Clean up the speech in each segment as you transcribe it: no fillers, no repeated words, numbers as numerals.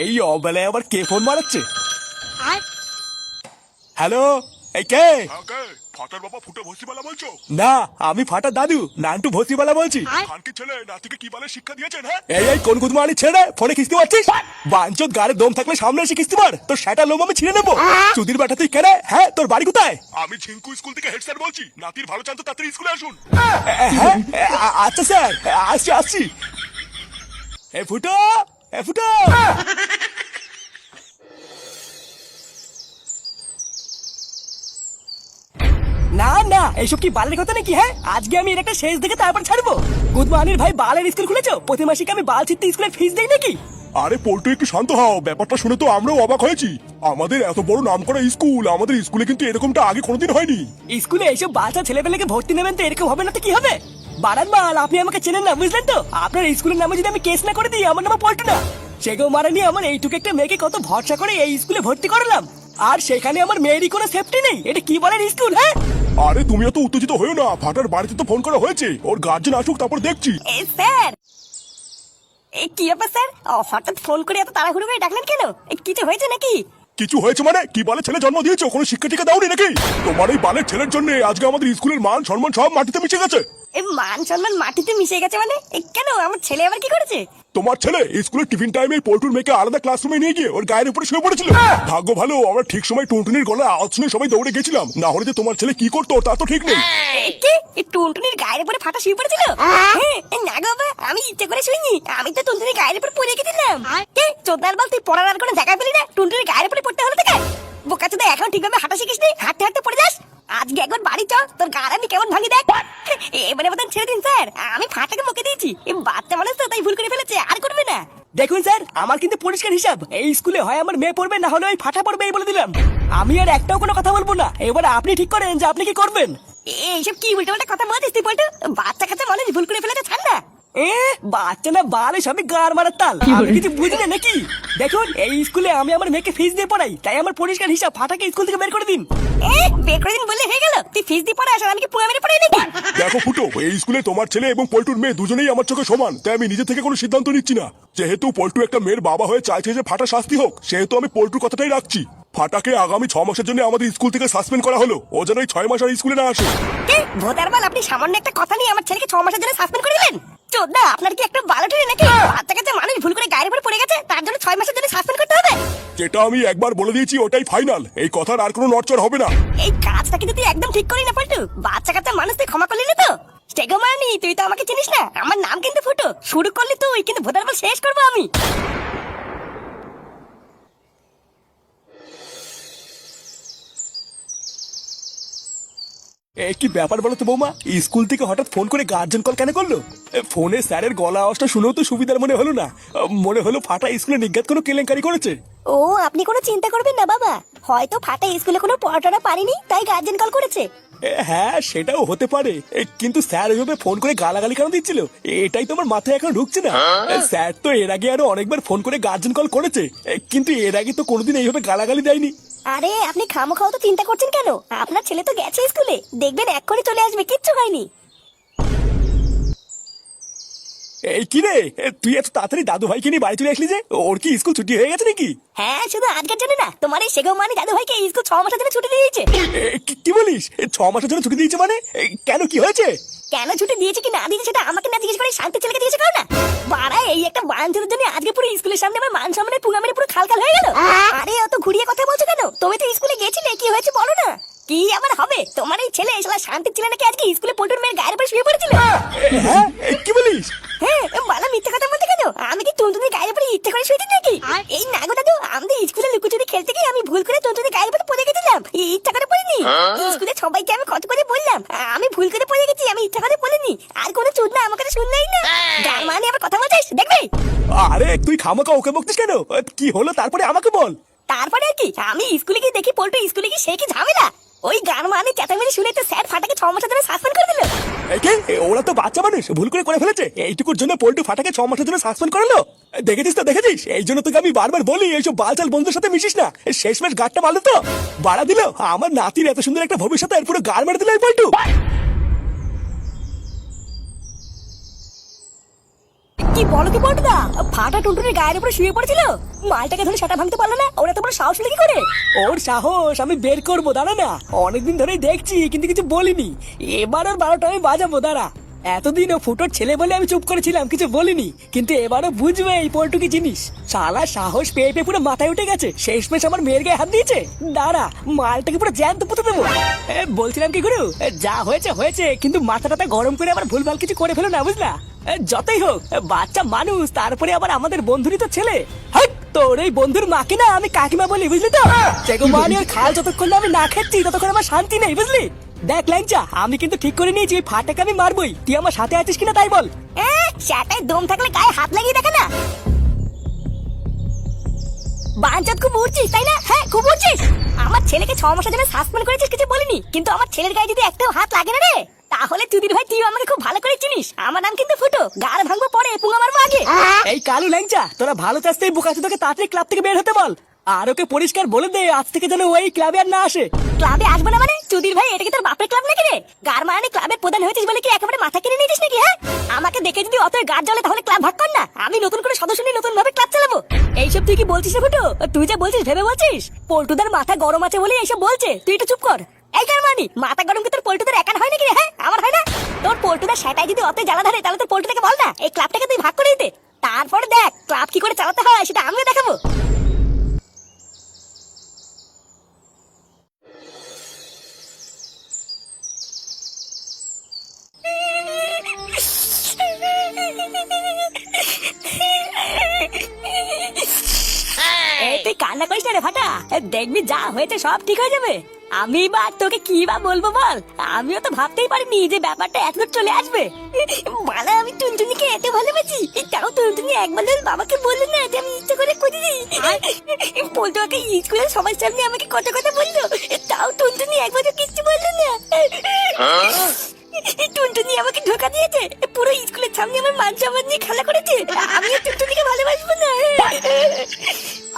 এই অবেলায় আবার কে phone মারাচ্ছে? Hello, এই কে? ফাটার বাবা ফুটে ভসিবালা বলছো? না, আমি ফাটা দাদু নান্টু ভসিবালা বলছি। খানকি ছেলে নাতিকে কি বলে শিক্ষা দিয়েছেন? হ্যাঁ, এই কোন গুদমানি ছেড়ে ফোনে কিস্তি মারছিস? বাঞ্চত গাড়ে দম থাকলে সামনে এসে কিস্তি মার, তোর সেটা লোম আমি ছিঁড়ে নেবো। চুদির বাটা তুই কেন? হ্যাঁ, তোর বাড়ি কোথায়? আমি ঝিঙ্কু স্কুল থেকে হেড স্যার বলছি। নাতির ভালো চান তো তাড়াতাড়ি স্কুলে আসুন। হ্যাঁ, আচ্ছা স্যার, আসছি আসছি। এ ফুটো, এ ফুটো। না না, এইসব কি বালের কথা নাকি? হ্যাঁ, আজকে আমি এর একটা শেষ দেখে তারপর ছাড়বো। গুদমানির ভাই বালের স্কুল খুলেছো? প্রতি মাসে কি আমি বাল ছিটতে স্কুলের ফিস দেই নাকি? আরে পল্টু একটু শান্ত হও, ব্যাপারটা শুনে তো আমরাও অবাক হয়েছি। আমাদের এত বড় নামকরা স্কুল, আমাদের স্কুলে কিন্তু এরকমটা আগে কোনোদিন হয়নি। স্কুলে এইসব বাচ্চা ছেলেপেলেকে ভর্তি নেবেন তো এরকম হবে না তো কি হবে? বারান মাল, আপনি আমাকে চেনেন না, বুঝলেন তো? আপনার স্কুলের নামে যদি আমি কেস না করে দিই, আমার নামে পল্টু না। সেগো মারানি আমার এইটুকু একটা মেয়েকে কত ভরসা করে এই স্কুলে ভর্তি করলাম, আর সেখানে আমার মেয়েরই কোনো সেফটি নেই। এটা কি বলেন স্কুল? হ্যাঁ, আরে তুমি এত উত্তেজিত হয়েও না, ফাটার বাড়িতে তো ফোন করা হয়েছে, ওর গার্জেন আসুক তারপর দেখছি। স্যার, এই কি ব্যাপার স্যার? হঠাৎ ফোন করে এত তাড়াহুড়ো করে ডাকলেন কেন? কিছু হয়েছে নাকি? কিছু হয়েছে মানে? কি বালে ছেলে জন্ম দিয়েছো, কোনো শিক্ষা টিকা দাওনি নাকি? তোমার এই বালের ছেলের জন্য আজকে আমাদের স্কুলের মান সম্মান সব মাটিতে মিশে গেছে। মান সম্মান মাটিতে মিশে গেছে মানে? কেন, আমার ছেলে আবার কি করেছে? তোমার ছেলে স্কুলের টিফিন টাইমে পল্টুর মেয়েকে আলাদা ক্লাসরুমে নিয়ে গিয়ে ওর গায়ের উপরে শুয়ে পড়েছিল। ভাগ্য ভালো আমরা ঠিক সময় টুনটুনির গলার আওয়াজ শুনে সবাই দৌড়ে গেছিলাম, না হলে যে তোমার ছেলে কি করতো তা তো ঠিক নেই। কি টুনটুনির গায়ের উপরে ফাটা শুয়ে পড়েছিল? না গো বাবা, আমি ইচ্ছে করে শুইনি, আমি তো টুনটুনির গায়ের উপর পড়ে গেছিলাম। কে চোদনার বল, তুই পড়ার আর কোনো জায়গা পেলি না? টুনটুনির গায়ের উপরে পড়তে হলো তোকে? বোকা চোদা, এখন ঠিকভাবে হাঁটা শিখিস নি, হাঁটতে হাঁটতে পড়ে যাস। আজকে একবার বাড়ি চ, তোর গাড় আমি কেমন ভাঙি দেখ। এবারে বোধ ছেড়ে দিন স্যার, আমি ফাটাকে বকে দিয়েছি। বাচ্চা মানুষ তো, তাই ভুল করে ফেলেছে, আর করবে না। দেখুন স্যার, আমার কিন্তু পরিষ্কার হিসাব, এই স্কুলে হয় আমার মেয়ে পড়বে, না হলে ওই ফাটা পড়বে, এই বলে দিলাম। আমি আর একটাও কোনো কথা বলবো না। এবার আপনি ঠিক করেন যে আপনি কি করবেন। এইসব কি উল্টো পাল্টা কথা বলছিস তুই পল্টু? বাচ্চা কাচ্চা মানুষ ভুল করে ফেলেছে, ছাড় না। বাচ্চা না বালে সবই গার মারার তাল, আমি কিছু বুঝি না নাকি? দেখুন, এই স্কুলে আমি আমার মেয়েকে ফিস দিয়ে পড়াই, তাই আমার পরিষ্কার হিসাব, ফাটাকে স্কুল থেকে বের করে দিন। বের করে দিন বললে হয়ে গেল? তুই ফিস দিয়ে পড়াস আর আমি কি পুরো মেরে পড়াই নাকি? দেখো ফুটো, এই স্কুলে তোমার ছেলে এবং পল্টুর মেয়ে দুজনেই আমার চোখে সমান, তাই আমি নিজে থেকে কোনো সিদ্ধান্ত নিচ্ছি না। যেহেতু পল্টু একটা মেয়ের বাবা হয়ে চাইছে যে ফাটা শাস্তি হোক, সেহেতু আমি পল্টুর কথাটাই রাখছি। ফাটাকে আগামী 6 মাসের জন্য আমাদের স্কুল থেকে সাসপেন্ড করা হলো, ও যেন এই 6 মাস আর স্কুলে না আসে। ভোটার বল, আপনি সামান্য একটা কথা নিয়ে আমার ছেলেকে 6 মাসের জন্য সাসপেন্ড করে দিলেন? চোদ্দা, আপনার কি একটা বাল ওঠে নাকি? বাচ্চা কাচ্চা মানুষ ভুল করে গায়ের উপর পড়ে গেছে, তার জন্য 6 মাসের জন্য সাসপেন্ড করতে হবে? যেটা আমি একবার বলে দিয়েছি ওটাই ফাইনাল, এই কথার আর কোনো নড়চড় হবে না। এই কাজটা কিন্তু তুই একদম ঠিক করি না পল্টু। বাচ্চা কাচ্চা মানুষ তুই ক্ষমা করলি না তো? স্টেগো মানি, তুই তো আমাকে চিনিস না, আমার নাম কিন্তু ফুটো। শুরু করলি তুই, কিন্তু ভোটার বল শেষ করবো আমি। কি ব্যাপার বলো তো বৌমা, স্কুল থেকে হঠাৎ ফোন করে গার্জেন কল কেন করলো? ফোনে স্যারের গলা আওয়াজটা শুনেও তো সুবিধার মনে হলো না, মনে হলো ফাটা স্কুলে নিজ্ঞাত কোনো কেলেঙ্কারি করেছে। ও, আপনি কোনো চিন্তা করবেন না বাবা, হয়তো ফাটা স্কুলে কোনো পড়াটা পারিনি, তাই গার্জেন কল করেছে। হ্যাঁ, সেটাও হতে পারে, কিন্তু স্যার ওইভাবে ফোন করে গালাগালি কেন দিচ্ছিল, এটাই তো আমার মাথায় এখন ঢুকছে না। স্যার তো এর আগে আরো অনেকবার ফোন করে গার্জেন কল করেছে, কিন্তু এর আগে তো কোনোদিন এইভাবে গালাগালি দেয়নি। আরে আপনি খামোখাও তো চিন্তা করছেন কেন? আপনার ছেলে তো গেছে স্কুলে, দেখবেন এক্ষুনি চলে আসবে, কিচ্ছু হয়নি। এই কি রে, তুই এত তাড়াতাড়ি দাদু ভাইকে নিয়ে বাড়ি চলে আসলি যে? ওর কি স্কুল ছুটি হয়ে গেছে নাকি? হ্যাঁ, শুধু আজকের জন্য না, তোমার এই সেগো মানি দাদু ভাইকে স্কুল 6 মাসের জন্য ছুটি দিয়েছে। কি বলিস? 6 মাসের জন্য ছুটি দিয়েছে মানে? কেন, কি হয়েছে? কেন ছুটি দিয়েছে কি না দিয়েছে সেটা আমাকে না জিজ্ঞেস করে শান্তি ছেলেকে জিজ্ঞেস করো না। বাড়া, এই একটা বাঞ্চুরের জন্য আজকে পুরো স্কুলের সামনে আমার মান সম্মানের পুঙ্গা মেরে পুরো খালখাল হয়ে গেল। আরে অত ঘুরিয়ে কথা বলছো কেন? তুমি তো স্কুলে গেছিলে, কি হয়েছে বলো না। কি আবার হবে? তোমার এই ছেলে শালা শান্তির ছেলে নাকি আজকে স্কুলে পল্টুর মেয়ের গায়ের উপরে শুয়ে পড়েছিল? হ্যাঁ, কি বলিস? হ্যাঁ, বালা মিথ্যে কথা বলতে কেন? আমি কি টুনটুনির গায়ের উপরে ইচ্ছে করে শুয়েছি নাকি? এই না গো দাদু, আমাদের স্কুলে লুকোচুরি খেলতে গিয়ে আমি ভুল করে টুনটুনির গায়ের উপরে পড়ে গেছিলাম, ইচ্ছা করে পড়িনি। স্কুলে সবাইকে আমি কত করে বললাম আমি ভুল করে পড়ে গেছি, আমি ইচ্ছা করে পড়িনি। আর কোনো চুদ না আমার কথা শুনলেই না, গান মানে আবার কথা বলছিস দেখবি। আরে তুই খামাকা ওকে বকতিস কেন? কি হলো তারপরে আমাকে বল। তারপরে আর কি, আমি স্কুলে গিয়ে দেখি পল্টু স্কুলে গিয়ে সে কি ঝামেলা। ওই গান মানে চেঁচামেচি শুনে তো স্যার ফাটাকে 6 মাসের জন্য সাসপেন্ড করে দিল। ওরা তো বাচ্চা মানুষ, ভুল করে ফেলেছে, এইটুকুর জন্য পল্টু ফাটাকে 6 মাসের জন্য সাসপেন্ড করলো। দেখেছিস তো, দেখেছিস? এই জন্য তোকে আমি বারবার বলি এইসব বালচাল বন্ধুদের সাথে মিশিস না। শেষমেশ গাড়টা মারলো তো, বাড়া দিল আমার নাতির এত সুন্দর একটা ভবিষ্যৎ, এর পুরো গাড় মেরে দিল এই পল্টু। কি কি বলো কি পল্টুদা, ফাটা টুনটুনির গায়ের উপরে শুয়ে পড়েছিল? মালটাকে ধরে সেটা ভাঙতে পারলো না? ওরা তো বড় সাহস হলো কি করে? ওর সাহস আমি বের করবো, দাঁড়া না। অনেকদিন ধরেই দেখছি কিন্তু কিছু বলিনি। এবার ওর 12টা আমি বাজাবো, দাঁড়া। এতদিন ও ফুটোর ছেলে বলে আমি চুপ করেছিলাম, কিছু বলিনি। কিন্তু এবারও বুঝবে এই পল্টু কি জিনিস। শালা সাহস পেয়ে পেয়ে পুরো মাথায় উঠে গেছে, শেষমেশ আমার মেয়ের গায়ে হাত দিয়েছে। দাঁড়া, মালটাকে পুরো জ্যান্ত পুঁতে দেবো। বলছিলাম কি গুরু, যা হয়েছে হয়েছে, কিন্তু মাথাটা গরম করে আবার ভুলভাল কিছু করে ফেলো না, বুঝলা? যতই হোক বাচ্চা মানুষ, তারপরে আবার আমাদের বন্ধুরই তো ছেলে। হাট, তোর এই বন্ধুর মাকে না আমি কাকিমা বলি, বুঝলি তো? সেগো মানি আর খাল যতক্ষণ না আমি না খাচ্ছি ততক্ষণ আমার শান্তি নেই, বুঝলি? দেখ ল্যাংচা, আমি কিন্তু ঠিক করে নিয়েছি ওই ফাটাকে আমি মারবই। তুই আমার সাথে আছিস কিনা তাই বল। সেটাই দম থাকলে গায়ে হাত লাগিয়ে দেখে না। বাঞ্চত খুব উড়ছিস তাই না? হ্যাঁ খুব উড়ছিস। আমার ছেলেকে 6 মাসের জন্য সাসপেন্ড করেছিস, কিছু বলিনি, কিন্তু আমার ছেলের গায়ে যদি একটাও হাত লাগে না রে, তাহলে চুদির ভাই তুই আমাকে খুব ভালো করে চিনিস। আমার নাম কিন্তু ফুটো, গাড় ভাঙবো পরে, পুঙ্গা মারবো আগে। এই কালু ল্যাংচা, তোরা ভালো চাস্তে বোকাচোদাকে তাড়াতাড়ি ক্লাব থেকে বের হতে বল। আর ওকে পরিষ্কার বলে দে আজ থেকে যেন ওই ক্লাবে আর না আসে। ক্লাবে আসবে না মানে? চুদির ভাই, এটা কি তোর বাপের ক্লাব নাকি রে? গার মারানি ক্লাবের প্রধান হয়েছিস বলে কি একেবারে মাথা কিনে নিয়েছিস নাকি? হ্যাঁ, আমাকে দেখে যদি অত গার জ্বলে তাহলে ক্লাব ভাগ কর না। আমি নতুন করে সদস্য নিয়ে নতুন ভাবে ক্লাব চালাবো। এইসব তুই কি বলছিস রে ফুটো? তুই যা বলছিস ভেবে বলছিস? পল্টুদার মাথা গরম আছে বলে এইসব বলছে, তুই একটু চুপ কর। এই গার মারানি, মাথা গরম কি তোর পল্টুদার একার হয় নাকি রে? হ্যাঁ, আমার হয় না? তোর পল্টুদার সেটাই যদি অত জ্বালা ধরে, তাহলে তোর পল্টুদাকে বল না এই ক্লাবটাকে তুই ভাগ করে দিতে। তারপরে দেখ ক্লাব কি করে চালাতে হয় সেটা আমিও দেখাবো। তুই কান্না করিস না রে ফাটা, দেখবি যা হয়েছে সব ঠিক হয়ে যাবে। আমি বা তোকে কি বা বলবো বল, আমিও তো ভাবতেই পারিনি যে ব্যাপারটা এতদূর চলে আসবে। বালা, আমি টুনটুনিকে এত ভালোবাসি, তাও টুনটুনি একবার বাবাকে বললো না যে আমি ইচ্ছে করে করিনি। পল্টুয়াকে স্কুলের সবার সামনে আমাকে কত কথা বললো, তাও টুনটুনি একবারও কিচ্ছু বললো না। টুনটুনি আমাকে ধোকা দিয়েছে, পুরো স্কুলের সামনে আমার মান সম্মান নিয়ে খেলা করেছে। আমিও টুনটুনিকে ভালোবাসবো না।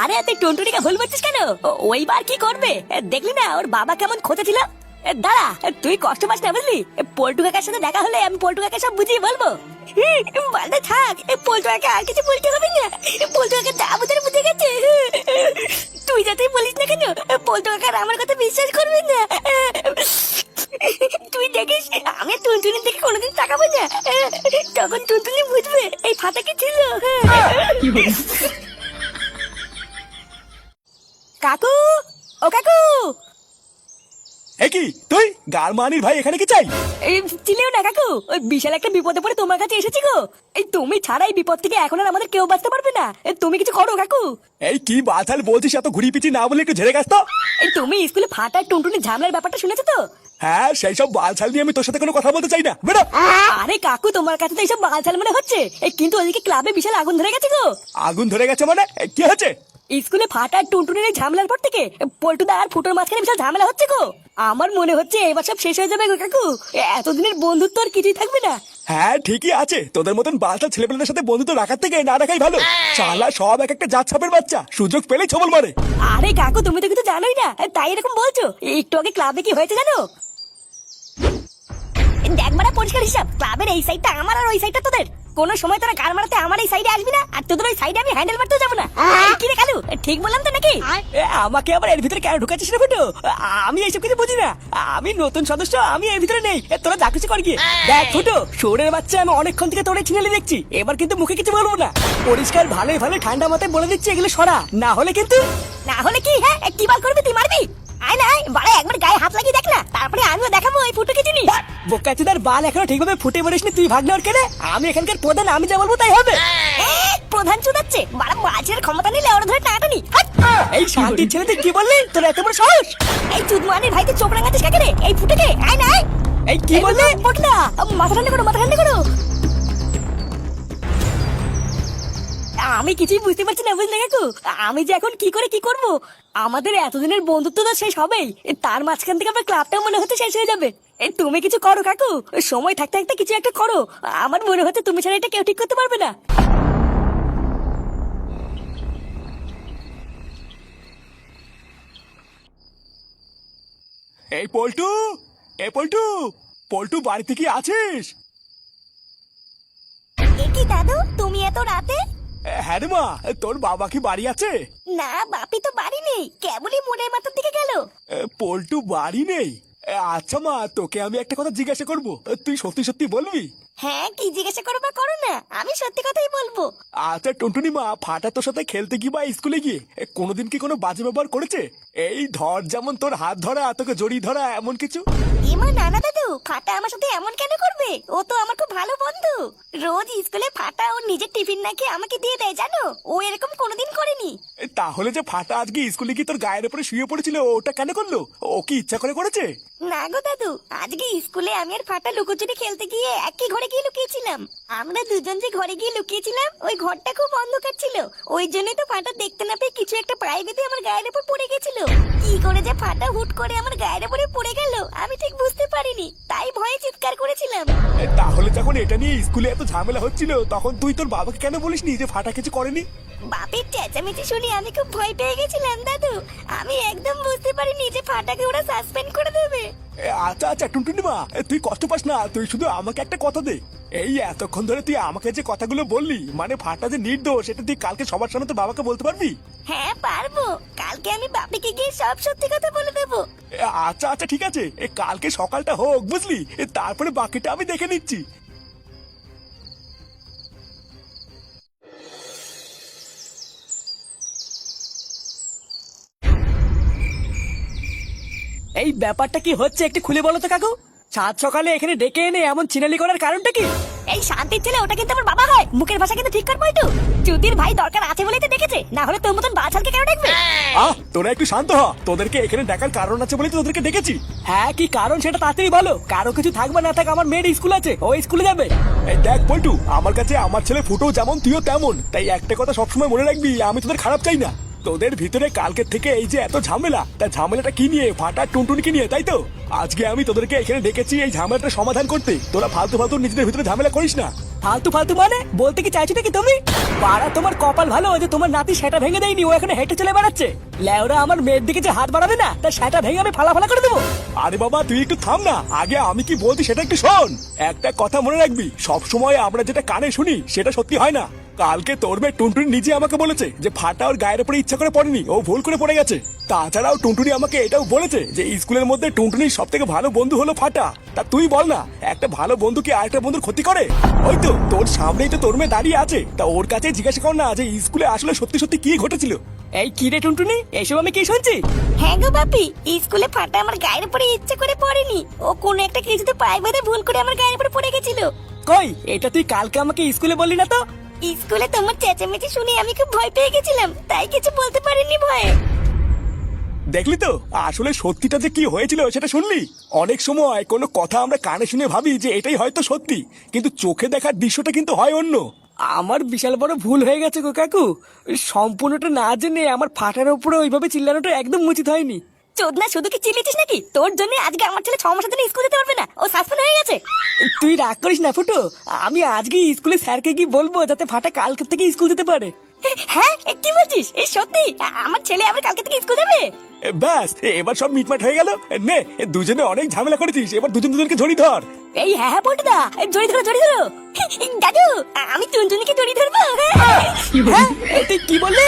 আরে তুই টুনটুনিকে ভুল বলছিস কেন? ওইবার কি করবে দেখলি না ওর বাবা কেমন খোঁজা ছিল? দাঁড়া, তুই কষ্ট পাস না বুঝলি? পল্টু কাকার সাথে দেখা হলে আমি পল্টু কাকাকে সব বুঝিয়ে বলবো। বালটা থাক, পল্টু কাকা আর কিছু বলতে হবে না। পল্টু কাকা যা বুঝে বুঝে গেছে। তুই যাতেই বলিস না কেন, পল্টু কাকার আমার কথা বিশ্বাস করবে না। তুই দেখিস আমি টুনটুনির দিকে কোনোদিন তাকাবো না, তখন টুনটুনি বুঝবে এই ফাটা কি ছিল। কাকু, ও কাকু। কি তুই গারমানির ভাই এখানে কি চাই? চিনিও না কাকু, ওই বিশাল একটা বিপদে পড়ে তোমার কাছে এসেছি গো। এই তুমি ছাড়া এই বিপদ থেকে এখন আর আমাদের কেউ বাঁচতে পারবে না। তুমি কিছু করো কাকু। এই কি বাতাল বলছিস, এত ঘুরি পিছি না বলে একটু ঝেড়ে গেছ তো। এই তুমি স্কুলে ফাটার টুনটুনি ঝামেলার ব্যাপারটা শুনেছো তো? হ্যাঁ, সেই সব বালছাল নিয়ে আমি তোর সাথে কোনো কথা বলতে চাই না, বেরো। আরে কাকু, তোমার কাছে তো এইসব বালছাল মনে হচ্ছে, কিন্তু ওইদিকে ক্লাবে বিশাল আগুন ধরে গেছে গো। আগুন ধরে গেছে মানে কি হচ্ছে? স্কুলে ফাটার টুনটুনির ঝামেলার পর থেকে পল্টুদা আর ফুটোর মাঝখানে বিশাল ঝামেলা হচ্ছে গো। আমার মনে হচ্ছে এবার সব শেষ হয়ে যাবে গো কাকু, এতদিনের বন্ধুত্ব আর কিছুই থাকবে না। হ্যাঁ ঠিকই আছে, তোদের মতন বালছাল ছেলেপেলেদের সাথে বন্ধুত্ব রাখার থেকে না রাখাই ভালো। শালা সব এক একটা জাত ছাপের বাচ্চা, সুযোগ পেলেই ছবল মারে। আরে কাকু, তুমি তো কিছু জানোই না, তাই এরকম বলছো। একটু আগে ক্লাবে কি হয়েছে জানো? দেখ মারা, পরিষ্কার হিসাব, ক্লাবের এই সাইডটা আমার আর ওই সাইডটা তোদের। কোন সময় তোরা গান মারাতে আমার এই সাইডে আসবি না, আর তোদের ওই সাইডে আমি হ্যান্ডেল মারতেও যাবো না। কি রে কালু, ঠিক বললাম তো নাকি? আমাকে আবার এর ভিতরে কেন ঢুকাচ্ছিস রে ফুটো? আমি এইসব কিছু বুঝি না, আমি নতুন সদস্য, আমি এর ভিতরে নেই। তোরা যা কিছু কর গিয়ে। দেখ ফুটো, শোরের বাচ্চা, আমি অনেকক্ষণ থেকে তোরে ছিনালি দেখছি, এবার কিন্তু মুখে কিছু বলবো না। পরিষ্কার ভালোই ভালো ঠান্ডা মাথায় বলে দিচ্ছি, এগুলো সরা, না হলে কিন্তু। না হলে কি? হ্যাঁ, কি বার করবি তুই? মারবি? আয় না, আয় বাড়া, একবার গায়ে হাত লাগিয়ে দেখ না, তারপরে আমিও দেখাবো এই ফুটোকে চিনি। বোকাচোদার বাল এখনো ঠিকভাবে ফুটে পড়িসনি, তুই ভাগ নেওয়ার কেনে? আমি এখানকার প্রধান, আমি যা বলবো তাই হবে। প্রধান চুদাচ্ছে বাড়া, বাজের ক্ষমতা নিলে ওরা ধরে টানাটানি। এই শান্তির ছেলে, তুই কি বললি? তোর এত বড় সাহস! এই চুদমানির ভাইকে চোখ রাঙাচ্ছিস কাকে রে? এই ফুটোকে, আয় না আয়। এই কি বললি? ফুটনা, মাথা ঠান্ডা করো, মাথা ঠান্ডা করো। আমি কিছুই বুঝতে পারছি না বুঝলে কাকু, আমি যে এখন কি করে কি করব। আমাদের এতদিনের বন্ধুত্ব তো শেষ হবেই, তার মাঝখান থেকে আমার ক্লাবটাও মনে হচ্ছে শেষ হয়ে যাবে। তুমি কিছু করো কাকু, সময় থাকতে থাকতে কিছু একটা করো। আমার মনে হচ্ছে তুমি ছাড়া এটা কেউ ঠিক করতে পারবে না। এই পল্টু, এই পল্টু, পল্টু বাড়িতে কি আছিস? কি দাদু, তুমি এত রাতে? হ্যাঁ রে মা, তোর বাবা কি বাড়ি আছে? না, বাপি তো বাড়ি নেই, কেবলই মোড়ের মাথার দিকে গেল। পল্টু বাড়ি নেই? আচ্ছা মা, তোকে আমি একটা কথা জিজ্ঞাসা করবো, তুই সত্যি সত্যি বলবি? হ্যাঁ, কি জিজ্ঞাসা করো বা করো না, আমি সত্যি কথাই বলবো। আচ্ছা টুনটুনি মা, ফাটা তোর সাথে খেলতে গিয়ে বা স্কুলে গিয়ে কোনোদিন কি কোনো বাজে ব্যবহার করেছে? এই ধর, যেমন তোর হাত ধরা, তোকে জড়িয়ে ধরা, এমন কিছু? এমা না না দাদু, ফাটা আমার সাথে এমন কেন করবে? ও তো আমার খুব ভালো বন্ধু। রোজ স্কুলে ফাটা ওর নিজের টিফিন নাকি আমাকে দিয়ে দেয়, জানো? ও এরকম কোনোদিন করেনি। তাহলে যে ফাটা আজকে স্কুলে গিয়ে তোর গায়ের উপরে শুয়ে পড়েছিল, ওটা কেন করলো? ও কি ইচ্ছা করে করেছে? না গো দাদু, আজকে স্কুলে আমি আর ফাটা লুকোচুরি খেলতে গিয়ে একই ঘরে গিয়ে লুকিয়েছিলাম। আমরা দুজন যে ঘরে গিয়ে লুকিয়েছিলাম, ওই ঘরটা খুব অন্ধকার ছিল। ওই জন্যই তো ফাটা দেখতে না পেয়ে কিছু একটা প্রায় বেঁধে আমার গায়ের উপর পড়ে গেছিল। কি করে যে ফাটা হুট করে আমার গায়ের উপরে পড়ে গেল আমি ঠিক বুঝতে পারিনি, তাই ভয়ে চিৎকার করেছিলাম। তাহলে যখন এটা নিয়ে স্কুলে এত ঝামেলা হচ্ছিল, তখন তুই তোর বাবাকে কেন বলিসনি যে ফাটা কিছু করেনি? বাপের চেঁচামেচি শুনে আমি খুব ভয় পেয়ে গেছিলাম দাদু। আমি একদম বুঝতে পারিনি যে ফাটাকে ওরা সাসপেন্ড করে দেবে। আচ্ছা আচ্ছা টুনটুনি মা, তুই কষ্ট পাস না, তুই শুধু আমাকে একটা কথা দে। এই এতক্ষণ ধরে তুই আমাকে যে কথাগুলো বললি, মানে ফাটা যে নির্দোষ, এটা তুই কালকে সবার সামনে তোর বাবাকে বলতে পারবি? হ্যাঁ পারবো, কালকে আমি বাপিকে গিয়ে সব সত্যি কথা বলে দেবো। আচ্ছা আচ্ছা ঠিক আছে, কালকে সকালটা হোক বুঝলি, তারপরে বাকিটা আমি দেখে নিচ্ছি। এই ব্যাপারটা কি হচ্ছে একটু খুলে বলো তো কাকু। সাত সকালে এখানে ডেকে এনে এমন চিনালি করার কারণটা কি? এই শান্তির ছেলে, ওটা কিন্তু আমার বাবা হয়, মুখের ভাষা কিন্তু ঠিক কর বইটু। চুদির ভাই দরকার আছে বলেই তো ডেকেছে, না হলে তোর মতন বাছালকে কেন ডাকবে? তোরা একটু শান্ত হ, তোদেরকে এখানে ডাকার কারণ আছে বলেই তো তোদেরকে ডেকেছি। হ্যাঁ, কি কারণ সেটা তাড়াতাড়ি বলো। কারো কিছু থাকবে না থাক, আমার মেয়ের স্কুল আছে, ও স্কুলে যাবে। এই দেখ পল্টু, আমার কাছে আমার ছেলে ফুটো যেমন তুইও তেমন, তাই একটা কথা সবসময় মনে রাখবি, আমি তোদের খারাপ চাই না। তোদের ভিতরে কালকের থেকে এই যে এত ঝামেলা, তা ঝামেলাটা কি নিয়ে? ফাটা টুনটুনিকে নিয়ে, তাই তো? আজকে আমি তোদেরকে এখানে ডেকেছি এই ঝামেলাটা সমাধান করতে। তোরা ফালতু ফালতু নিজেদের ভিতরে ঝামেলা করিস না। ফালতু ফালতু মানে বলতে কি চাইছো নাকি তুমি? পাড়া তোমার কপাল ভালো যে তোমার নাতি সেটা ভেঙে দেয়নি, ও এখানে হেঁটে চলে বেড়াচ্ছে। লেওরা আমার মেয়ের দিকে যে হাত বাড়াবে না, তার সেটা ভেঙে আমি ফালা ফালা করে দেবো। আরে বাবা তুই একটু থাম না, আগে আমি কি বলছি সেটা একটু শোন। একটা কথা মনে রাখবি, সবসময় আমরা যেটা কানে শুনি সেটা সত্যি হয় না। কালকে তোর মেয়ে টুনটুনি নিজে আমাকে বলেছে যে ফাটা ওর গায়ের উপরে ইচ্ছা করে পড়েনি, ও ভুল করে পড়ে গেছে। তাছাড়াও টুনটুনি আমাকে এটাও বলেছে যে স্কুলের মধ্যে টুনটুনির সব থেকে ভালো বন্ধু হলো ফাটা। তা তুই বল না, একটা ভালো বন্ধু কি আরেকটা বন্ধুর ক্ষতি করে? ওই তো তোর সামনেই তো তোর মেয়ে দাঁড়িয়ে আছে, তা ওর কাছে জিজ্ঞাসা কর না যে স্কুলে আসলে সত্যি সত্যি কি ঘটেছিল। এই কি রে টুনটুনি, এসব আমি কি শুনছি? হ্যাঁ গো বাপি, স্কুলে ফাটা আমার গায়ের উপরে ইচ্ছে করে পড়েনি, ও কোনো একটা কিছুতে পায়ে বেঁধে ভুল করে আমার গায়ের উপরে পড়ে গেছিল। কই, এটা তুই কালকে আমাকে স্কুলে বললি না তো? স্কুলে তোমার চেঁচামেচি শুনে আমি খুব ভয় পেয়ে গেছিলাম, তাই কিছু বলতে পারিনি ভয়ে। দেখলি তো, আসলে সত্যিটা যে কি হয়েছিল সেটা শুনলি? অনেক সময় কোনো কথা আমরা কানে শুনে ভাবি যে এটাই হয়তো সত্যি, কিন্তু চোখে দেখার দৃশ্যটা কিন্তু হয় অন্য। আমার বিশাল বড় ভুল হয়ে গেছে গো কাকু, সম্পূর্ণটা না জেনে আমার ফাটার উপরে ওইভাবে চিল্লানোটা একদম উচিত হয়নি। চোদনা, শুধু কি চিল্লিছিস নাকি? তোর জন্য আজকে আমার ছেলে 6 মাসের জন্য স্কুল যেতে পারবে না, ও সাসপেন্ড হয়ে গেছে। তুই রাগ করিস না ফুটো, আমি আজকে স্কুলে স্যারকে কি বলবো যাতে ফাটা কালকে থেকে স্কুল যেতে পারে। হ্যাঁ, কি বলছিস? এই সত্যি আমার ছেলে আবার কালকে থেকে স্কুল যাবে? ব্যাস, এবার সব মিটমাট হয়ে গেল। নে, দুজনে অনেক ঝামেলা করেছিস, এবার দুজনকে জড়িয়ে ধর। এই হ্যাঁ হ্যাঁ বলটুদা, জড়িয়ে ধরো জড়িয়ে ধরো। দাদু, আমি টুনটুনিকে জড়িয়ে ধরবো। হ্যাঁ, তুই কি বললি?